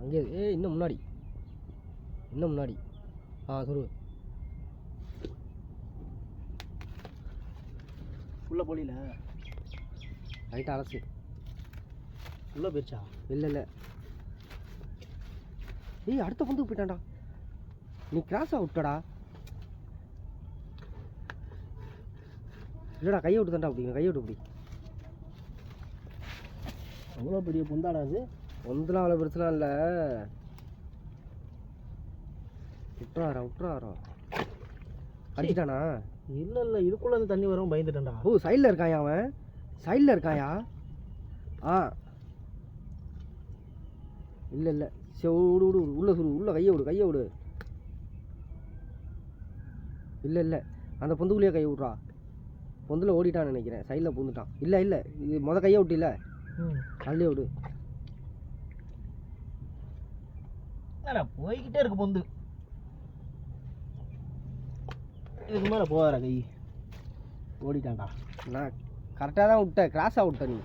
அங்கே இன்னும் முன்னாடி சொல்லு. உள்ள போலியில ரைட்டாக அலசு. உள்ள போயிடுச்சா? இல்லை அடுத்த பந்துக்கு போயிட்டான்டா. நீ கிராஸாக விட்டடா. இல்லைடா கையை விட்டு தான்டா அப்படிங்க. கையை விட்டு அப்படி. அவ்வளோ பெரிய பொந்தாடா அது? பொந்தெலாம் அவ்வளோ பிரச்சனை இல்லை. விட்டுறாரா அடிச்சிட்டானா? இல்லை இதுக்குள்ளே வந்து தண்ணி வரும் பயந்துட்டேன்டா. ஓ சைடில் இருக்காயா அவன்? சைடில் இருக்காயா? இல்லை சரி விடு உள்ளே உள்ளே கையை விடு. இல்லை அந்த பொந்துக்குள்ளேயே கையை விட்றா. பொந்தில் ஓடிட்டான்னு நினைக்கிறேன். சைடில் பூந்துட்டான். இல்லை இது கையை விட்டில்ல, அதுலேயே விடு. போய்கிட்டே இருக்கு பொந்து. இதுக்கு மேலே போகிற கை ஓடிட்டான்டா. நான் கரெக்டாக தான் விட்டேன். கிராஸாக விட்டேன். நீ